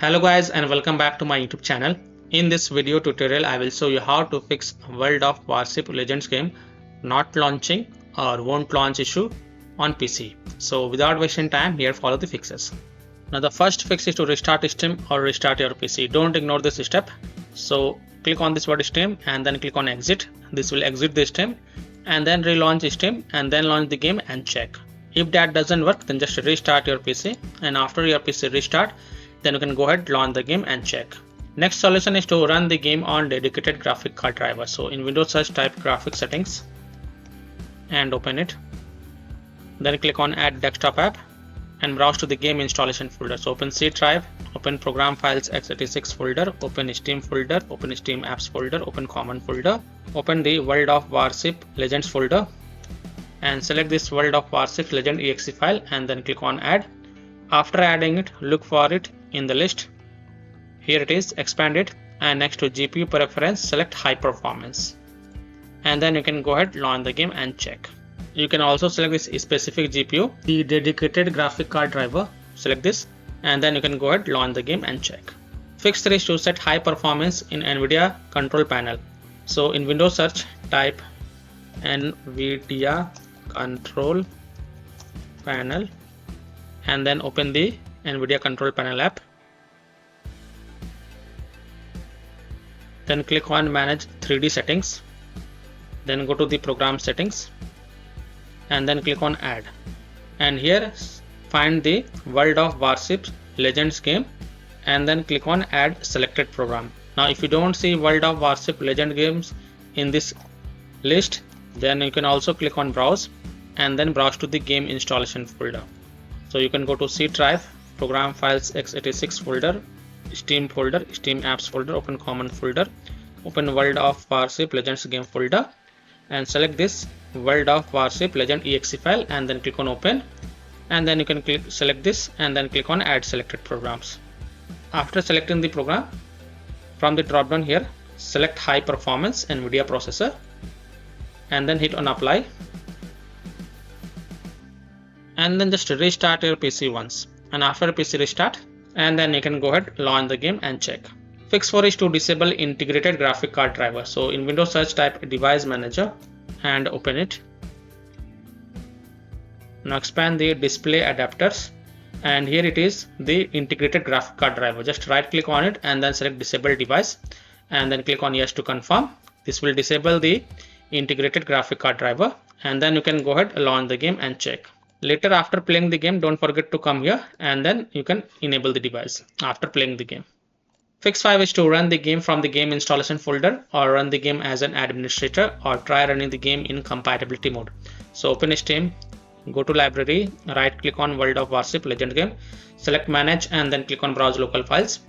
Hello guys and welcome back to my YouTube channel. In this video tutorial I will show you how to fix World of Warships Legends game not launching or won't launch issue on PC. So without wasting time, here follow the fixes. Now the first fix is to restart Steam or restart your PC. Don't ignore this step. So click on this word Steam and then click on exit. This will exit the Steam and then relaunch Steam and then launch the game and check. If that doesn't work, then just restart your PC, and after your PC restart, then you can go ahead, launch the game and check. Next solution is to run the game on dedicated graphic card driver. So in Windows search, type graphic settings and open it. Then click on add desktop app and browse to the game installation folder. So open C drive, open program files x86 folder, open Steam folder, open Steam apps folder, open common folder, open the World of Warships Legends folder and select this World of Warships Legend exe file and then click on add. After adding it, look for it in the list. Here it is, expand it, and next to GPU preference, select high performance. And then you can go ahead, launch the game and check. You can also select this specific GPU, the dedicated graphic card driver, select this, and then you can go ahead, launch the game and check. Fix 3 is to set high performance in NVIDIA control panel. So in Windows search, type NVIDIA control panel and then open the NVIDIA control panel app. Then click on manage 3D settings, then go to the program settings and then click on add, and here find the World of Warships Legends game and then click on add selected program. Now if you don't see World of Warships Legend games in this list, then you can also click on browse and then browse to the game installation folder. So you can go to C drive, program files x86 folder, Steam folder, Steam apps folder, open common folder, open World of Warships Legends game folder and select this World of Warships Legend exe file and then click on open, and then you can select this and then click on add selected programs. After selecting the program, from the drop down here, select high performance NVIDIA processor and then hit on apply, and then just restart your PC once, and after PC restart, and then you can go ahead, launch the game and check. Fix 4 is to disable integrated graphic card driver. So in Windows search, type device manager and open it. Now expand the display adapters and here it is, the integrated graphic card driver. Just right click on it and then select disable device and then click on yes to confirm. This will disable the integrated graphic card driver, and then you can go ahead, launch the game and check. Later after playing the game, don't forget to come here and then you can enable the device after playing the game. Fix 5 is to run the game from the game installation folder or run the game as an administrator or try running the game in compatibility mode. So open Steam, go to library, right click on World of Warships Legend game, select manage and then click on browse local files.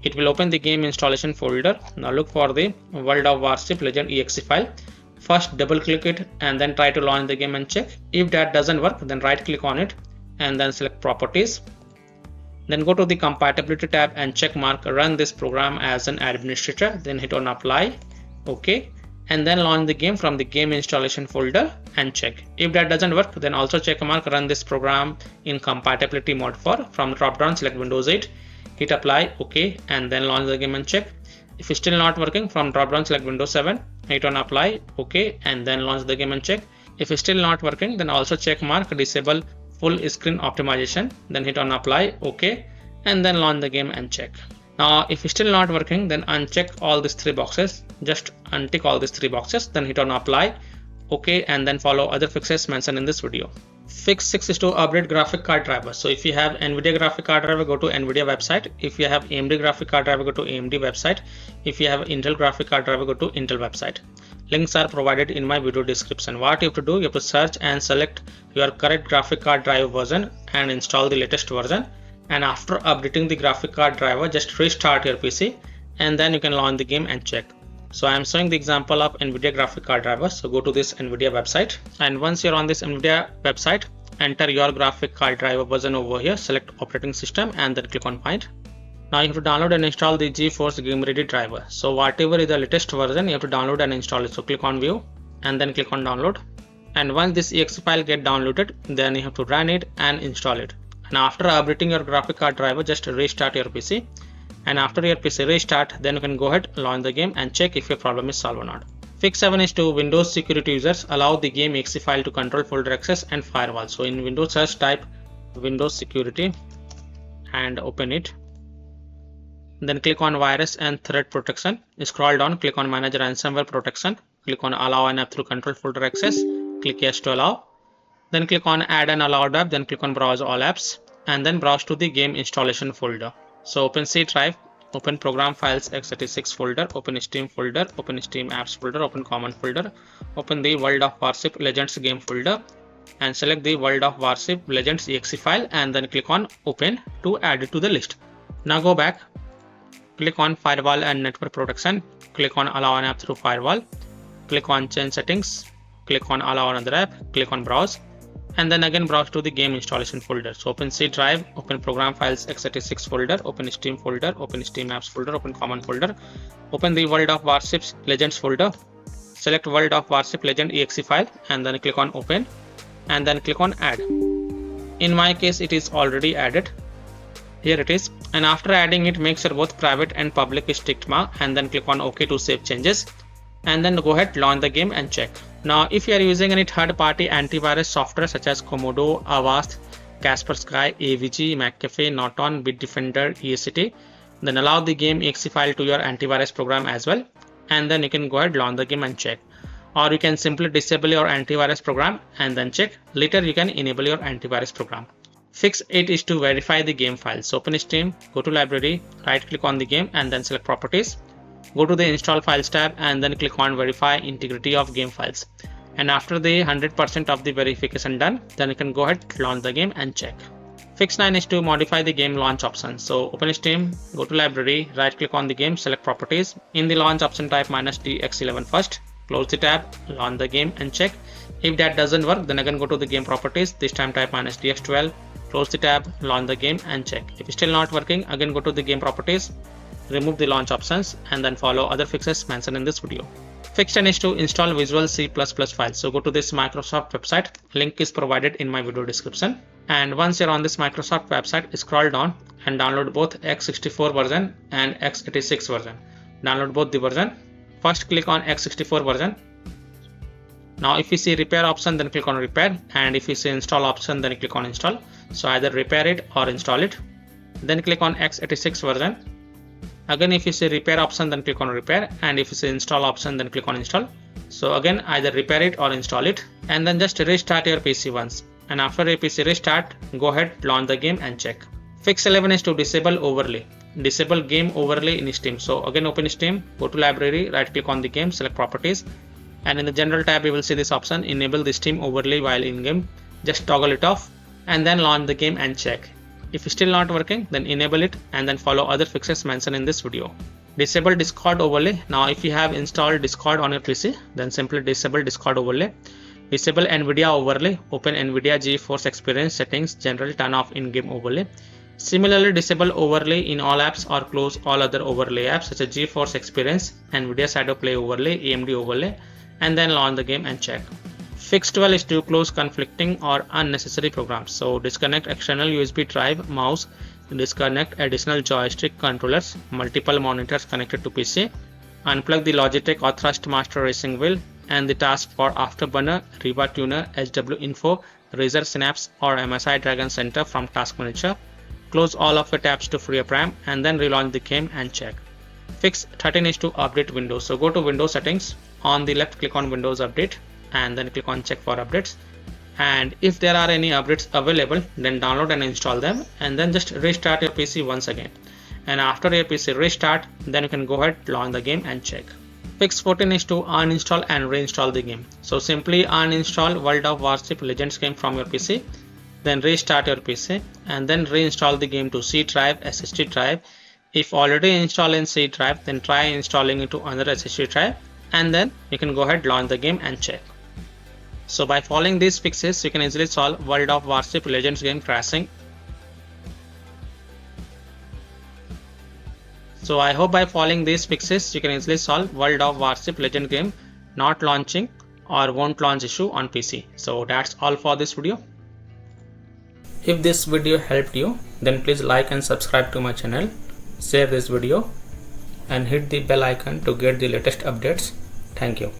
It will open the game installation folder. Now look for the World of Warships Legend exe file. First double click it and then try to launch the game and check. If that doesn't work, then right click on it and then select properties. Then go to the compatibility tab and check mark run this program as an administrator, then hit on apply, okay, and then launch the game from the game installation folder and check. If that doesn't work, then also check mark run this program in compatibility mode for. From drop down, select Windows 8, hit apply, okay, and then launch the game and check. If it's still not working, from drop down select Windows 7, hit on apply, okay, and then launch the game and check. If it's still not working, then also check mark disable full screen optimization, then hit on apply, okay, and then launch the game and check. Now if it's still not working, then uncheck all these 3 boxes, just untick all these 3 boxes, then hit on apply, okay, and then follow other fixes mentioned in this video. Fix 6 is to upgrade graphic card driver. So if you have NVIDIA graphic card driver, go to NVIDIA website. If you have AMD graphic card driver, go to AMD website. If you have Intel graphic card driver, go to Intel website. Links are provided in my video description. What you have to do, you have to search and select your correct graphic card driver version and install the latest version. And after updating the graphic card driver, just restart your PC and then you can launch the game and check. So I am showing the example of NVIDIA graphic card driver. So go to this NVIDIA website, and once you're on this NVIDIA website, enter your graphic card driver version over here, select operating system and then click on find. Now you have to download and install the GeForce Game Ready driver. So whatever is the latest version, you have to download and install it. So click on view and then click on download. And once this exe file get downloaded, then you have to run it and install it. And after updating your graphic card driver, just restart your PC and after your PC restart, then you can go ahead, launch the game and check if your problem is solved or not. Fix 7 is to Windows security users allow the game exe file to control folder access and firewall. So in Windows search, type Windows security and open it. Then click on virus and threat protection. Scroll down, click on manage ransomware protection. Click on allow an app through control folder access. Click yes to allow. Then click on add an allowed app. Then click on browse all apps and then browse to the game installation folder. So open C drive, open program files x86 folder, open Steam folder, open Steam apps folder, open common folder, open the World of Warships Legends game folder and select the World of Warships Legends exe file and then click on open to add it to the list. Now go back, click on firewall and network protection, click on allow an app through firewall, click on change settings, click on allow another app, click on browse and then again browse to the game installation folder. So open C drive, open program files x86 folder, open Steam folder, open Steam apps folder, open common folder, open the World of Warships Legends folder, select World of Warships Legend exe file and then click on open and then click on add. In my case it is already added. Here it is, and after adding it, make sure both private and public is ticked mark and then click on OK to save changes and then go ahead, launch the game and check. Now if you are using any third-party antivirus software such as Komodo, Avast, Kaspersky, AVG, McAfee, Norton, Bitdefender, ESCT, then allow the game exe file to your antivirus program as well and then you can go ahead, launch the game and check. Or you can simply disable your antivirus program and then check. Later you can enable your antivirus program. Fix 8 is to verify the game files. So open Steam, go to library, right click on the game and then select properties. Go to the install files tab and then click on verify integrity of game files. And after the 100% of the verification done, then you can go ahead, launch the game and check. Fix 9 is to modify the game launch option. So open Steam, go to library, right click on the game, select properties. In the launch option type -DX11 first. Close the tab, launch the game and check. If that doesn't work, then again go to the game properties. This time type -DX12. Close the tab, launch the game and check. If it's still not working, again go to the game properties, remove the launch options and then follow other fixes mentioned in this video. Fix 10 is to install Visual C++ files. So go to this Microsoft website, link is provided in my video description. And once you're on this Microsoft website, scroll down and download both x64 version and x86 version. Download both the version. First click on x64 version. Now if you see repair option, then click on repair, and if you see install option, then click on install. So either repair it or install it. Then click on x86 version. Again if you see repair option, then click on repair, and if you see install option, then click on install. So again either repair it or install it and then just restart your PC once, and after your PC restart, go ahead, launch the game and check. Fix 11 is to disable overlay. Disable game overlay in Steam. So again open Steam, go to library, right click on the game, select properties, and in the general tab you will see this option, enable the Steam overlay while in game. Just toggle it off and then launch the game and check. If it's still not working, then enable it and then follow other fixes mentioned in this video. Disable Discord overlay. Now if you have installed Discord on your PC, then simply disable Discord overlay. Disable NVIDIA overlay. Open NVIDIA GeForce Experience settings, general, turn off in-game overlay. Similarly, disable overlay in all apps or close all other overlay apps such as GeForce Experience, NVIDIA Shadow Play overlay, AMD overlay, and then launch the game and check. Fix 12 is to close conflicting or unnecessary programs. So disconnect external USB drive, mouse, disconnect additional joystick controllers, multiple monitors connected to PC, unplug the Logitech or Thrustmaster racing wheel, and the task for Afterburner, Riva Tuner, HW Info, Razer Synapse or MSI Dragon Center from Task Manager. Close all of your tabs to free up RAM and then relaunch the game and check. Fix 13 is to update Windows. So go to Windows settings, on the left click on Windows Update and then click on check for updates, and if there are any updates available, then download and install them and then just restart your PC once again. And after your PC restart, then you can go ahead, launch the game and check. Fix 14 is to uninstall and reinstall the game. So simply uninstall World of Warships Legends game from your PC, then restart your PC and then reinstall the game to C drive, SSD drive. If already installed in C drive, then try installing it to another SSD drive and then you can go ahead, launch the game and check. So by following these fixes, you can easily solve World of Warships Legends game crashing. So I hope by following these fixes, you can easily solve World of Warships Legend game not launching or won't launch issue on PC. So that's all for this video. If this video helped you, then please like and subscribe to my channel. share this video and hit the bell icon to get the latest updates. Thank you.